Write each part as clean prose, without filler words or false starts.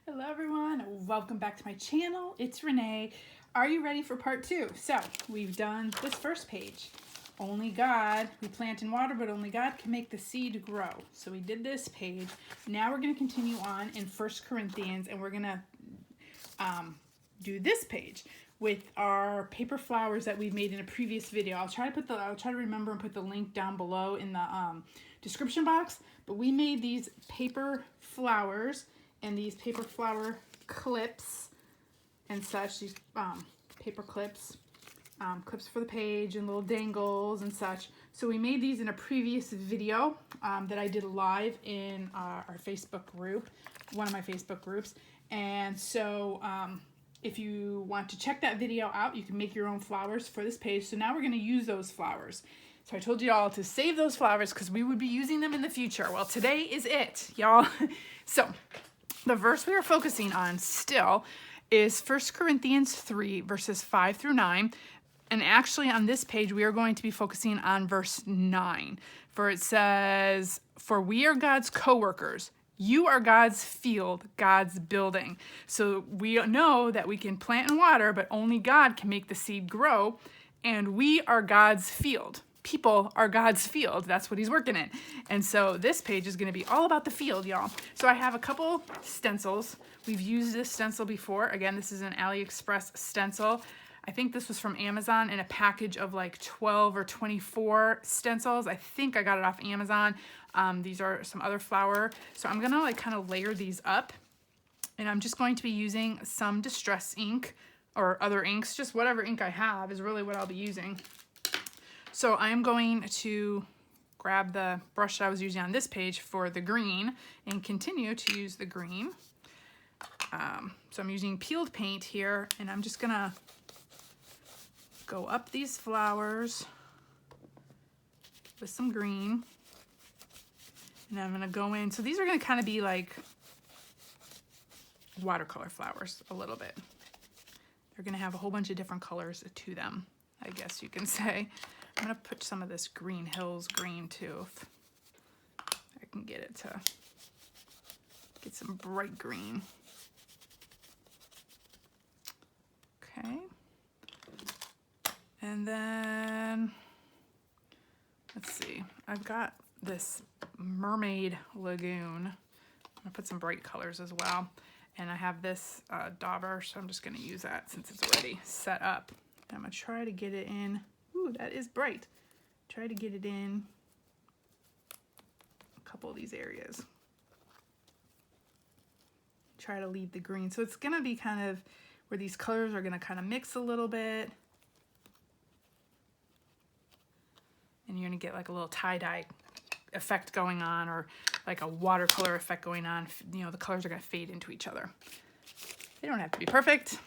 Hello everyone, welcome back to my channel. It's Renee. Are you ready for part 2? So we've done this first page. Only God, we plant and water, but only God can make the seed grow. So we did this page. Now we're going to continue on in 1 Corinthians and we're going to do this page with our paper flowers that we've made in a previous video. I'll try to remember and put the link down below in the description box. But we made these paper flowers and these paper flower clips and such, these paper clips, clips for the page and little dangles and such. So we made these in a previous video that I did live in our Facebook group, one of my Facebook groups. And so if you want to check that video out, you can make your own flowers for this page. So now we're going to use those flowers. So I told you all to save those flowers because we would be using them in the future. Well, today is it, y'all. So the verse we are focusing on still is 1 Corinthians 3, verses 5 through 9. And actually on this page, we are going to be focusing on verse 9. For it says, "For we are God's co-workers. You are God's field, God's building." So we know that we can plant and water, but only God can make the seed grow. And we are God's field. People are God's field. That's what he's working in. And so this page is going to be all about the field, y'all. So I have a couple stencils. We've used this stencil before. Again, this is an AliExpress stencil. I think this was from Amazon in a package of like 12 or 24 stencils. I think I got it off Amazon. These are some other flower. So I'm going to like kind of layer these up. And I'm just going to be using some distress ink or other inks. Just whatever ink I have is really what I'll be using. So I'm going to grab the brush that I was using on this page for the green and continue to use the green. So I'm using peeled paint here, and I'm just gonna go up these flowers with some green. And I'm gonna go in, so these are gonna kind of be like watercolor flowers a little bit. They're gonna have a whole bunch of different colors to them, I guess you can say. I'm going to put some of this Green Hills green too, if I can get it to get some bright green. Okay. And then, let's see, I've got this Mermaid Lagoon. I'm going to put some bright colors as well. And I have this dauber, so I'm just going to use that since it's already set up. And I'm going to try to get it in. Ooh, that is bright. Try to get it in a couple of these areas. Try to leave the green. So it's going to be kind of where these colors are going to kind of mix a little bit. And you're going to get like a little tie-dye effect going on, or like a watercolor effect going on. You know, the colors are going to fade into each other. They don't have to be perfect.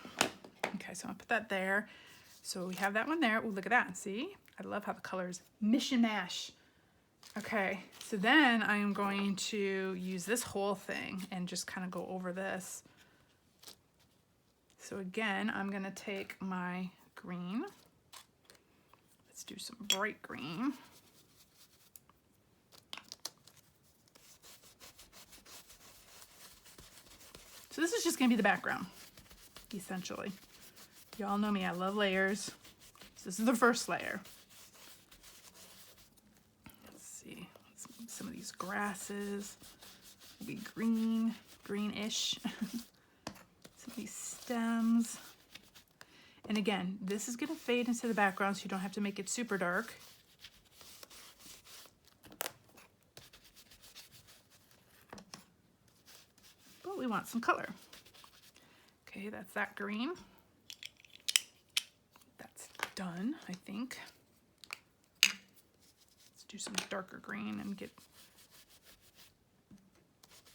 Okay, so I'll put that there. So we have that one there. Ooh, look at that. See? I love how the colors mish and mash. Okay, so then I am going to use this whole thing and just kind of go over this. So again, I'm going to take my green. Let's do some bright green. So this is just going to be the background, essentially. Y'all know me, I love layers. So this is the first layer. Let's see, some of these grasses will be green, greenish. Some of these stems. And again, this is gonna fade into the background, so you don't have to make it super dark. But we want some color. Okay, that's that green. Done, I think. Let's do some darker green and get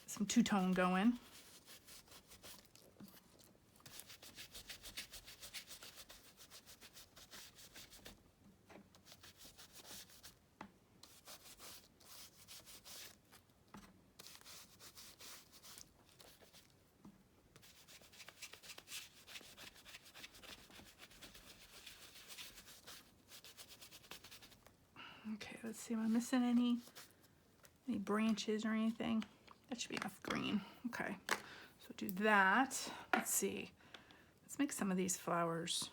some two-tone going. Okay, let's see, am I missing any branches or anything? That should be enough green. Okay, so do that. Let's see. Let's make some of these flowers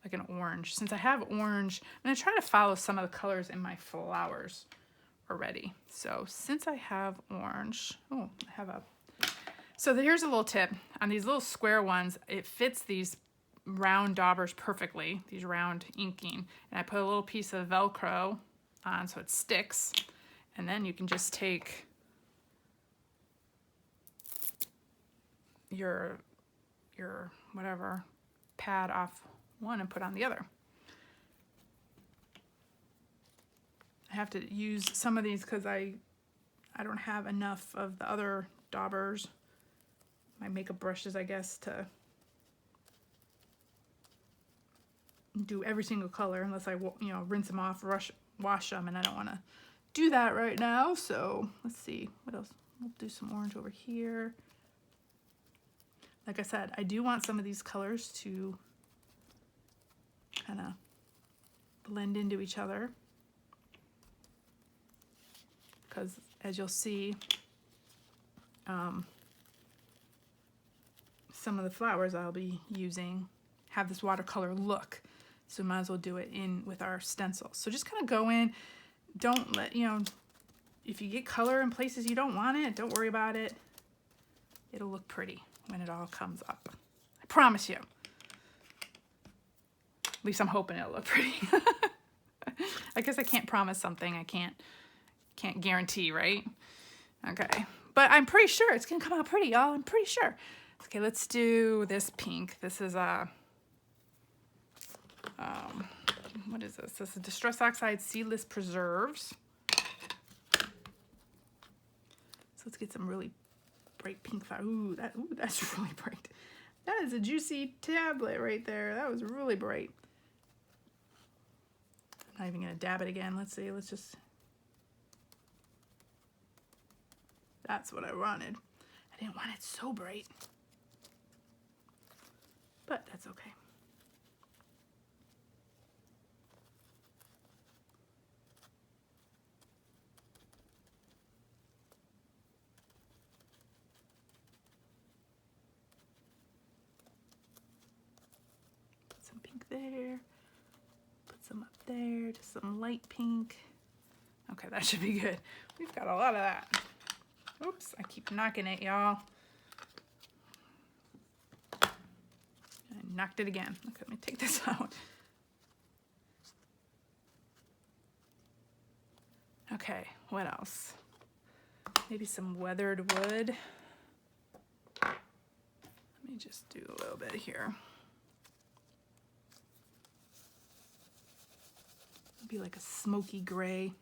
like an orange. Since I have orange, I'm going to try to follow some of the colors in my flowers already. So since I have orange, oh, I have a, so here's a little tip. On these little square ones, it fits these round daubers perfectly, these round inking. And I put a little piece of Velcro on so it sticks. And then you can just take your whatever pad off one and put on the other. I have to use some of these because I don't have enough of the other daubers, my makeup brushes, I guess, to do every single color unless I, you know, rinse them off, wash them, and I don't want to do that right now. So let's see what else. We'll do some orange over here. Like I said, I do want some of these colors to kind of blend into each other, because as you'll see, some of the flowers I'll be using have this watercolor look, so might as well do it in with our stencils. So just kind of go in, don't let, you know, if you get color in places you don't want it, don't worry about it. It'll look pretty when it all comes up. I promise you. At least I'm hoping it'll look pretty. I guess I can't promise something I can't guarantee, right? Okay, but I'm pretty sure it's gonna come out pretty, y'all. I'm pretty sure. Okay, let's do this pink. This is a, what is this? This is Distress Oxide Seedless Preserves. So let's get some really bright pink flower. Ooh, that's really bright. That is a juicy tablet right there. That was really bright. I'm not even gonna dab it again. Let's see, let's just, that's what I wanted. I didn't want it so bright, but that's okay. Put some pink there, put some up there, just some light pink. Okay, that should be good. We've got a lot of that. Oops, I keep knocking it, y'all. I knocked it again. Okay, let me take this out. Okay, what else? Maybe some weathered wood. Let me just do a little bit here. Be like a smoky gray.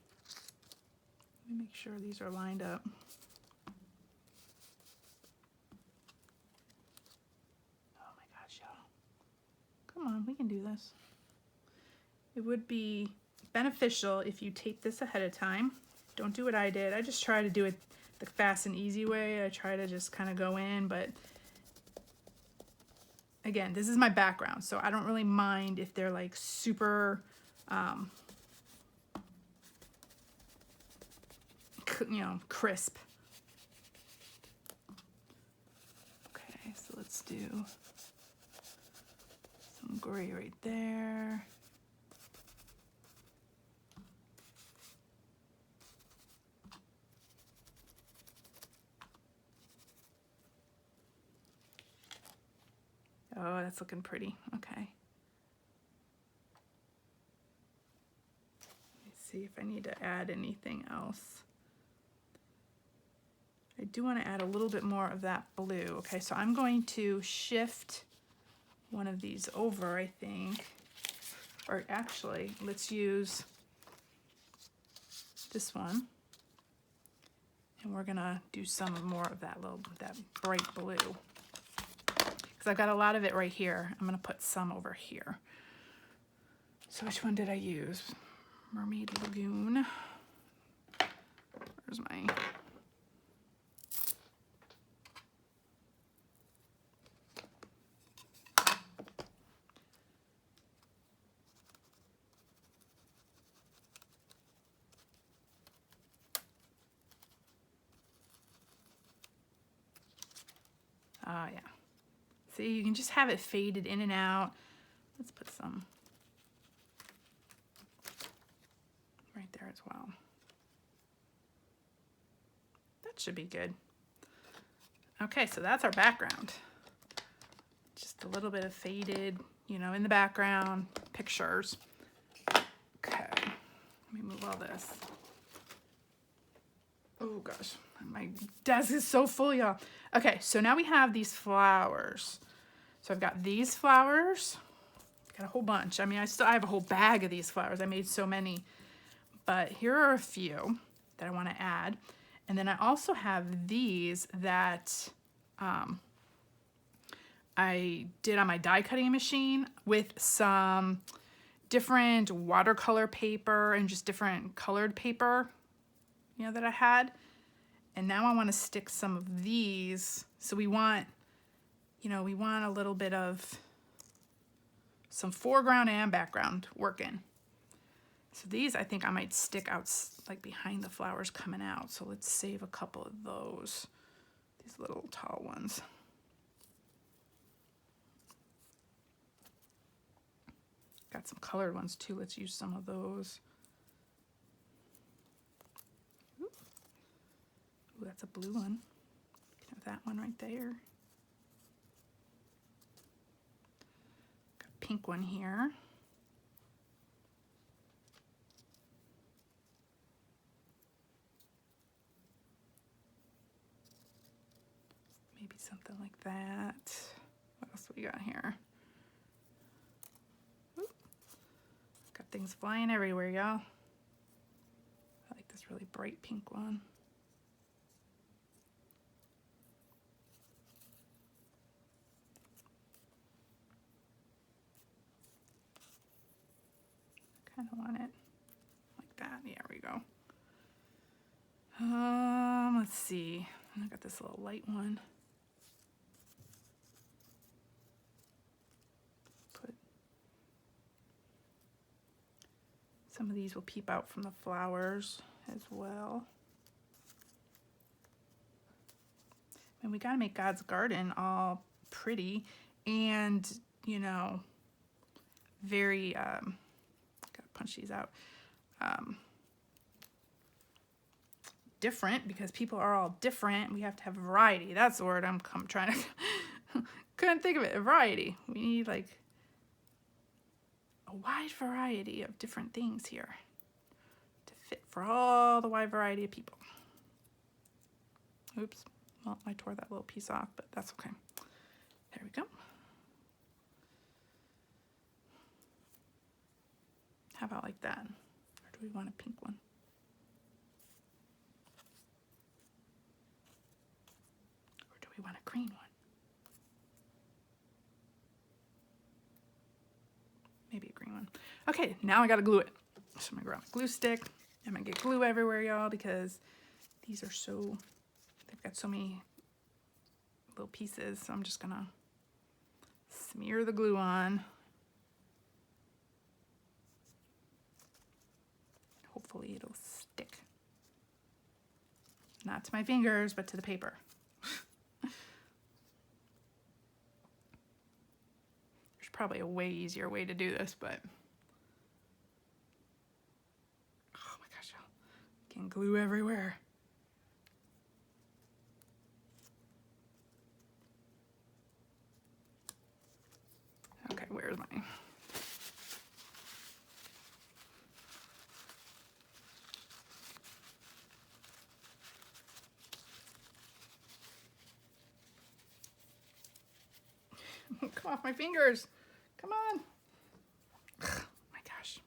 Let me make sure these are lined up. Oh my gosh, y'all. Come on, we can do this. It would be beneficial if you tape this ahead of time. Don't do what I did. I just try to do it the fast and easy way. I try to just kind of go in, but again, this is my background, so I don't really mind if they're like super, you know, crisp. Okay, so let's do some gray right there. Oh, that's looking pretty. Okay. Let me see if I need to add anything else. I do want to add a little bit more of that blue. Okay, so I'm going to shift one of these over, I think. Or actually, let's use this one. And we're gonna do some more of that that bright blue. Because I've got a lot of it right here. I'm gonna put some over here. So which one did I use? Mermaid Lagoon. Where's my... Yeah. See, you can just have it faded in and out. Let's put some right there as well. That should be good. Okay, so that's our background. Just a little bit of faded, you know, in the background, pictures. Okay, let me move all this. Oh gosh, my desk is so full, y'all. Okay, so now we have these flowers. So I've got these flowers, got a whole bunch. I mean, I have a whole bag of these flowers. I made so many, but here are a few that I want to add. And then I also have these that I did on my die cutting machine with some different watercolor paper and just different colored paper, you know, that I had. And now I want to stick some of these. So we want, you know, we want a little bit of some foreground and background working. So these I think I might stick out like behind the flowers coming out. So let's save a couple of those, these little tall ones. Got some colored ones too. Let's use some of those. Ooh, that's a blue one. Have that one right there. Got a pink one here. Maybe something like that. What else we got here? Got things flying everywhere, y'all. I like this really bright pink one. Kind of want it like that. Yeah, there we go. Let's see. I got this little light one. Put some of these will peep out from the flowers as well. And we got to make God's garden all pretty and, you know, very, gotta punch these out, different, because people are all different. We have to have variety. That's the word I'm trying to, couldn't think of it, variety. We need like a wide variety of different things here to fit for all the wide variety of people. Oops. Well, I tore that little piece off, but that's okay. There we go. How about like that? Or do we want a pink one? Or do we want a green one? Maybe a green one. Okay, now I gotta glue it. So I'm gonna grab a glue stick. I'm gonna get glue everywhere, y'all, because these are so, they've got so many little pieces. So I'm just gonna smear the glue on. Hopefully it'll stick. Not to my fingers, but to the paper. There's probably a way easier way to do this, but oh my gosh, y'all, getting glue everywhere. Okay, where's my... Come off my fingers. Come on. Oh my gosh.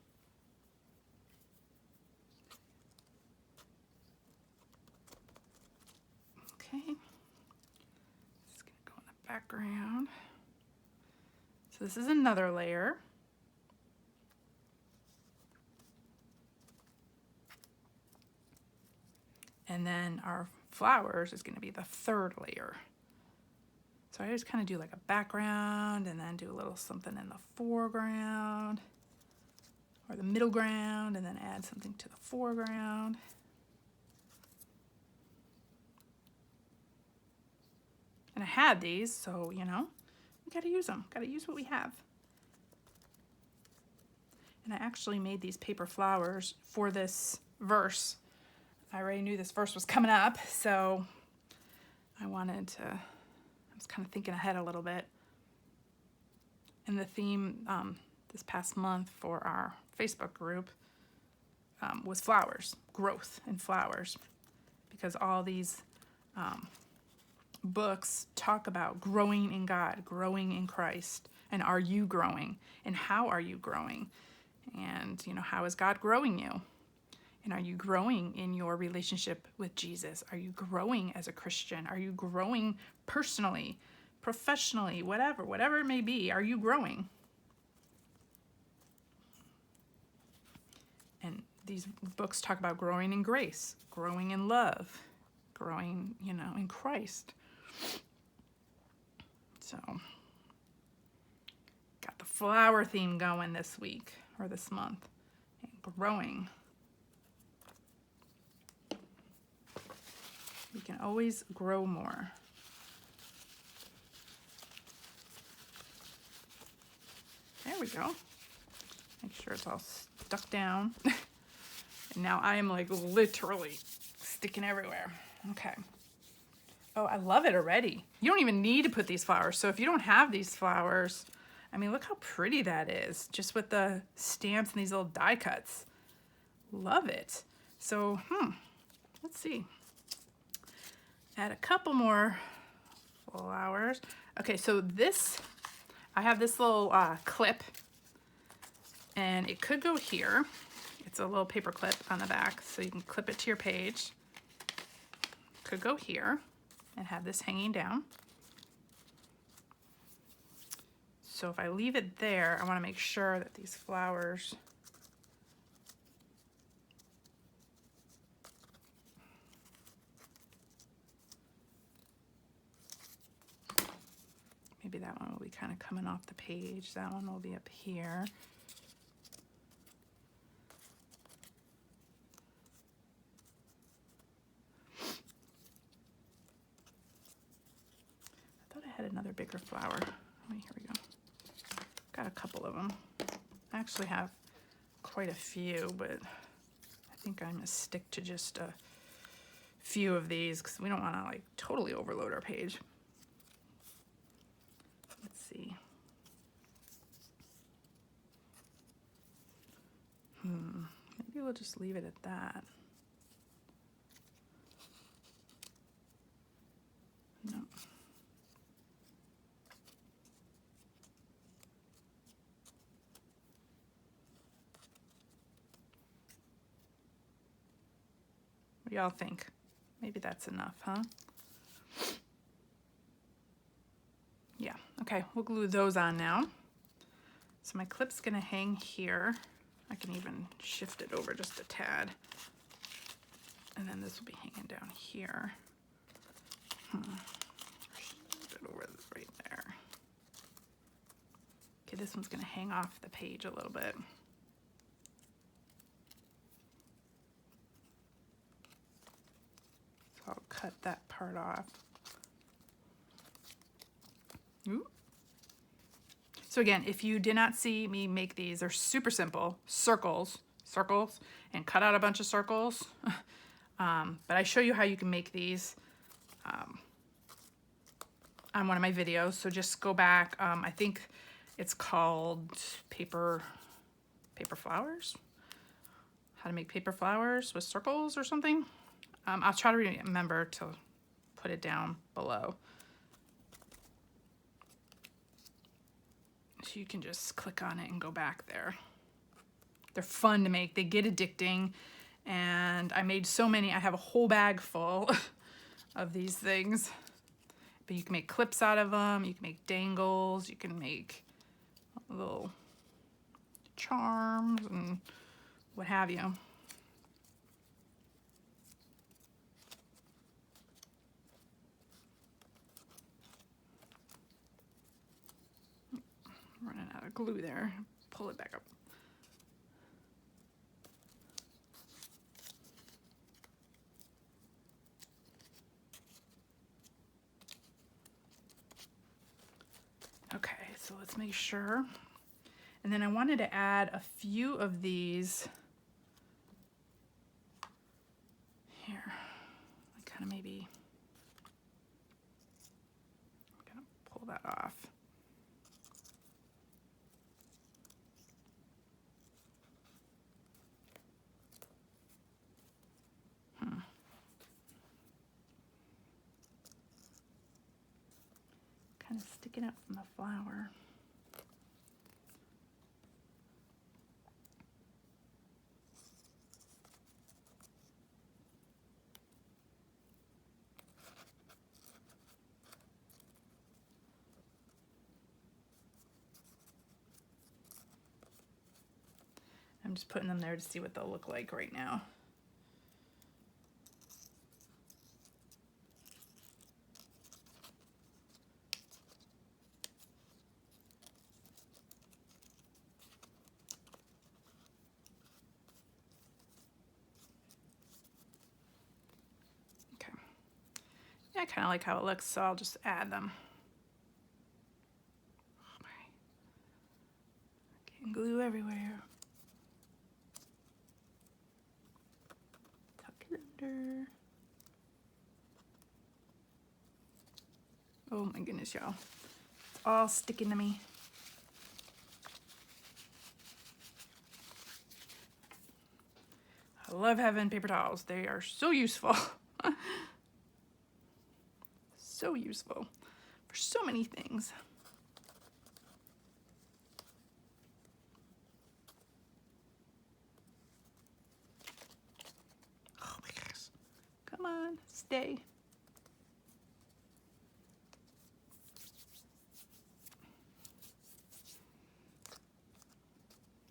Okay. This is going to go in the background. So this is another layer. And then our flowers is going to be the third layer. So I just kind of do like a background and then do a little something in the foreground or the middle ground and then add something to the foreground. And I had these, so, you know, we gotta use them. Gotta use what we have. And I actually made these paper flowers for this verse. I already knew this verse was coming up, so I was kind of thinking ahead a little bit. And the theme this past month for our Facebook group was flowers, growth in flowers, because all these books talk about growing in God, growing in Christ, and are you growing, and how are you growing, and you know, how is God growing you, and are you growing in your relationship with Jesus? Are you growing as a Christian? Are you growing personally, professionally, whatever it may be? Are you growing? And these books talk about growing in grace, growing in love, growing, you know, in Christ. So, got the flower theme going this week or this month. And growing. We can always grow more. There we go. Make sure it's all stuck down. And now I am like literally sticking everywhere. Okay. Oh, I love it already. You don't even need to put these flowers. So if you don't have these flowers, I mean, look how pretty that is. Just with the stamps and these little die cuts. Love it. So, let's see. Add a couple more flowers. Okay, so this, I have this little clip, and it could go here. It's a little paper clip on the back, so you can clip it to your page. Could go here and have this hanging down. So if I leave it there, I want to make sure that these flowers maybe that one will be kind of coming off the page. That one will be up here. I thought I had another bigger flower. Oh, here we go. Got a couple of them. I actually have quite a few, but I think I'm gonna stick to just a few of these because we don't want to like totally overload our page. Let's see. Maybe we'll just leave it at that. No. What do y'all think? Maybe that's enough, huh? Yeah, okay, we'll glue those on now. So my clip's gonna hang here. I can even shift it over just a tad. And then this will be hanging down here. Shift it over right there. Okay, this one's gonna hang off the page a little bit. So I'll cut that part off. Ooh. So again, if you did not see me make these, they're super simple, circles, and cut out a bunch of circles. But I show you how you can make these on one of my videos. So just go back. I think it's called paper flowers. How to make paper flowers with circles or something. I'll try to remember to put it down below. So you can just click on it and go back there. They're fun to make. They get addicting. And I made so many. I have a whole bag full of these things. But you can make clips out of them. You can make dangles. You can make little charms and what have you. Running out of glue there. Pull it back up. so let's make sure. And then I wanted to add a few of these here. I kind of maybe, I'm gonna pull that off. Kind of sticking up from the flower. I'm just putting them there to see what they'll look like right now. Okay. Yeah, I kind of like how it looks, so I'll just add them. Getting glue everywhere. Tuck it under. Oh my goodness, y'all. It's all sticking to me. I love having paper towels. They are so useful. So useful for so many things. Oh my gosh. Come on, stay.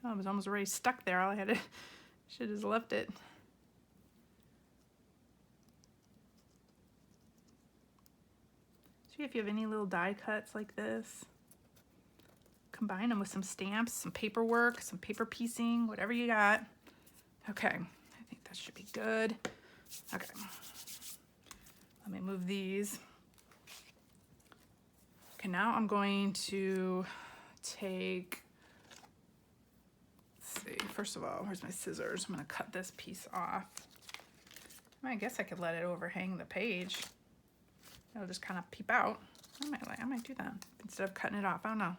Oh, I was almost already stuck there. All I had to, should have just left it. See if you have any little die cuts like this. Combine them with some stamps, some paperwork, some paper piecing, whatever you got. Okay, I think that should be good. Okay, let me move these. Okay, now I'm going to take, let's see, first of all, where's my scissors? I'm gonna cut this piece off. I guess I could let it overhang the page. It'll just kind of peep out. I might do that instead of cutting it off. I don't know.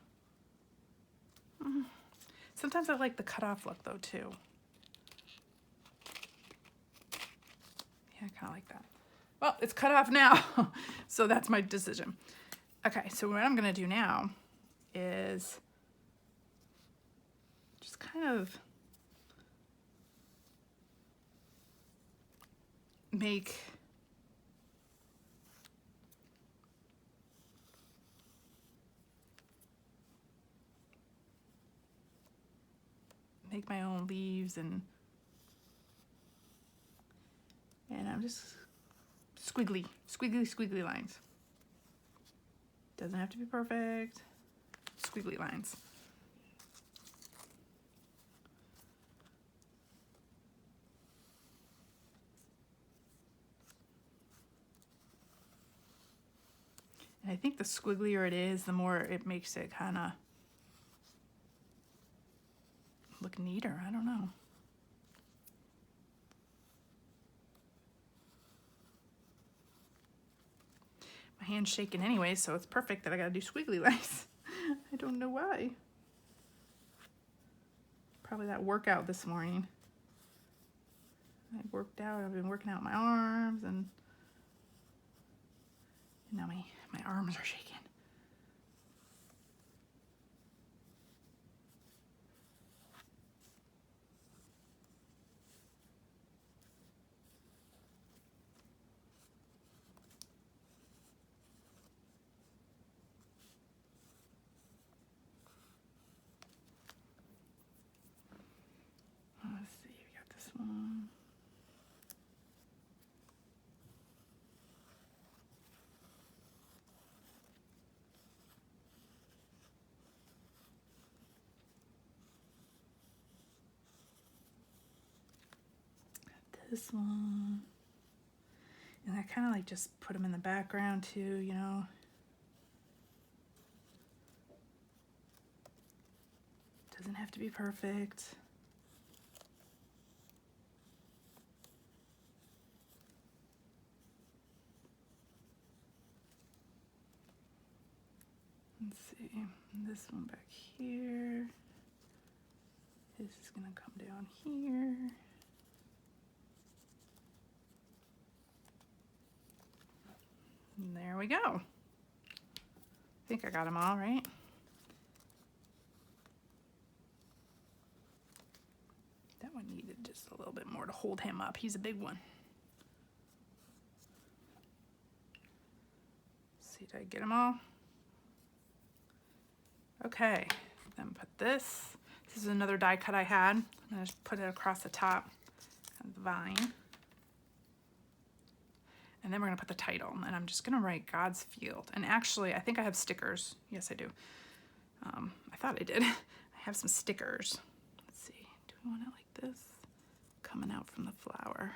Sometimes I like the cut off look though too. Yeah, I kind of like that. Well, it's cut off now, so that's my decision. Okay, so what I'm gonna do now is just kind of make my own leaves, and I'm just squiggly lines. Doesn't have to be perfect. Squiggly lines. And I think the squigglier it is, the more it makes it kind of look neater. I don't know. My hand's shaking anyway, so it's perfect that I gotta do squiggly lines. I don't know why. Probably that workout this morning. I worked out, I've been working out my arms, and now my arms are shaking. Let's see, we got this one. This one. And I kind of like just put them in the background too, you know. Doesn't have to be perfect. Let's see, this one back here. This is gonna come down here. And there we go. I think I got them all right. That one needed just a little bit more to hold him up. He's a big one. Let's see, did I get them all? Okay, then put this. This is another die cut I had. I'm gonna just put it across the top of the vine. And then we're gonna put the title, and I'm just gonna write God's Field. And actually, I think I have stickers. Yes, I do. I thought I did. I have some stickers. Let's see, do we want it like this? Coming out from the flower.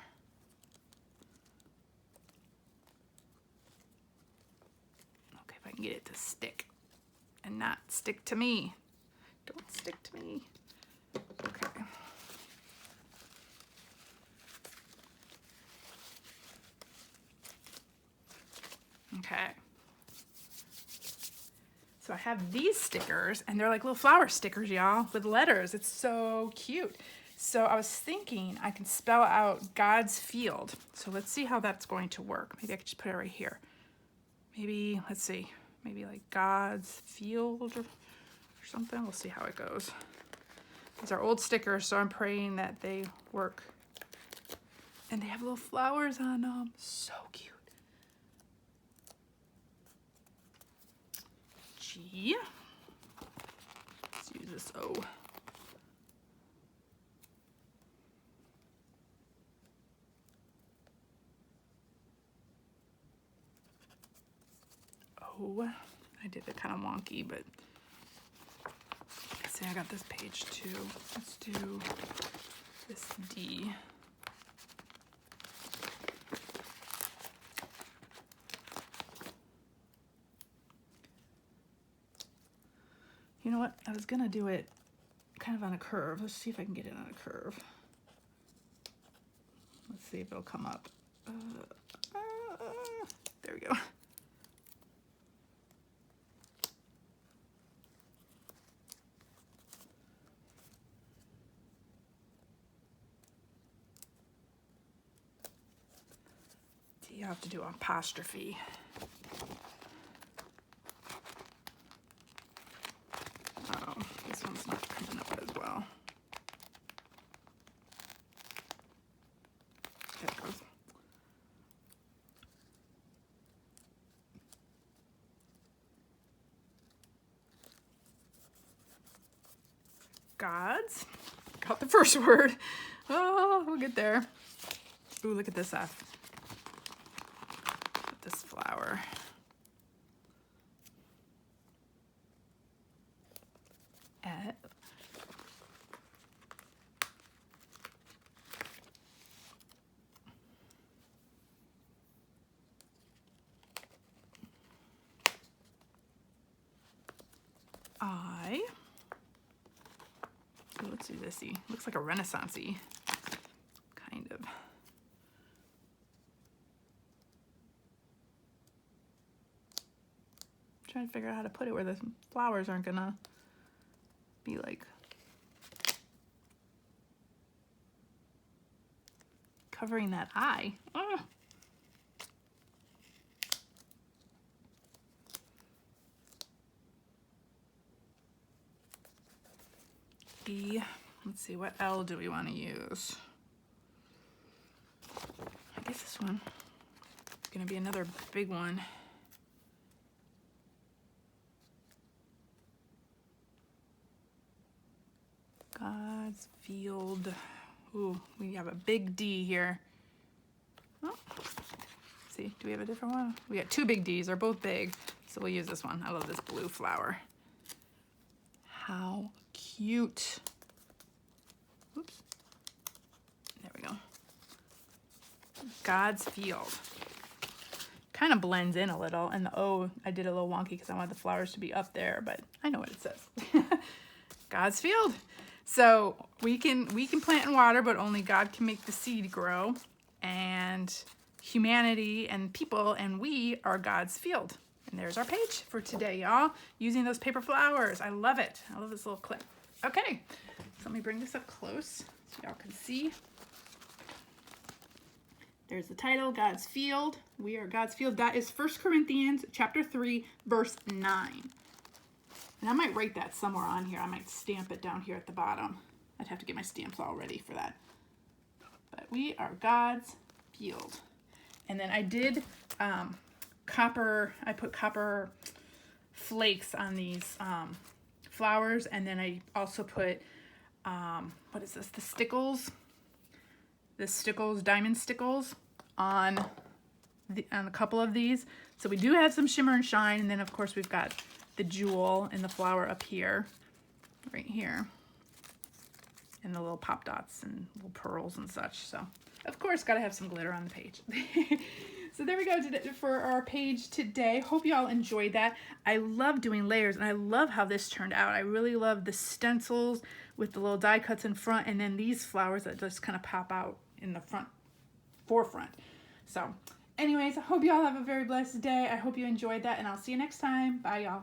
Okay, if I can get it to stick and not stick to me. Don't stick to me. Okay. Okay. So I have these stickers, and they're like little flower stickers, y'all, with letters. It's so cute. So I was thinking I can spell out God's Field. So let's see how that's going to work. Maybe I could just put it right here. Maybe, let's see, maybe like God's Field or something. We'll see how it goes. These are old stickers, so I'm praying that they work. And they have little flowers on them. So cute. G. Let's use this O. O. I did it kind of wonky, but see, I got this page too. Let's do this D. You know what? I was gonna do it kind of on a curve. Let's see if I can get it on a curve. Let's see if it'll come up. There we go. You have to do apostrophe. Oh, this one's not coming up as well. There it goes. God's. Got the first word. Oh, we'll get there. Ooh, look at this F. This flower. I. Ooh, let's do this-y. Looks like a Renaissance-y, kind of. Trying to figure out how to put it where the flowers aren't gonna be like covering that eye. Ah. E. Let's see, what L do we want to use? I guess this one is gonna be another big one. God's Field. Ooh, we have a big D here. Oh, see, do we have a different one? We got two big D's. They're both big, so we'll use this one. I love this blue flower. How cute. Oops. There we go. God's Field. Kind of blends in a little, and the O, I did a little wonky because I wanted the flowers to be up there, but I know what it says. God's field. So we can plant and water, but only God can make the seed grow. And humanity and people and we are God's field. And there's our page for today, y'all. Using those paper flowers. I love it. I love this little clip. Okay, so let me bring this up close so y'all can see. There's the title, God's field. We are God's field. That is 1 Corinthians chapter 3, verse 9. And I might write that somewhere on here. I might stamp it down here at the bottom. I'd have to get my stamps all ready for that. But we are God's field. And then I did I put copper flakes on these flowers. And then I also put, what is this? The stickles. Diamond stickles on a couple of these. So we do have some shimmer and shine. And then of course we've got the jewel and the flower up here, right here, and the little pop dots and little pearls and such. So of course got to have some glitter on the page. So there we go for our page today. Hope y'all enjoyed that. I love doing layers, and I love how this turned out. I really love the stencils with the little die cuts in front, and then these flowers that just kind of pop out in the forefront. So anyways, I hope y'all have a very blessed day. I hope you enjoyed that, and I'll see you next time. Bye, y'all.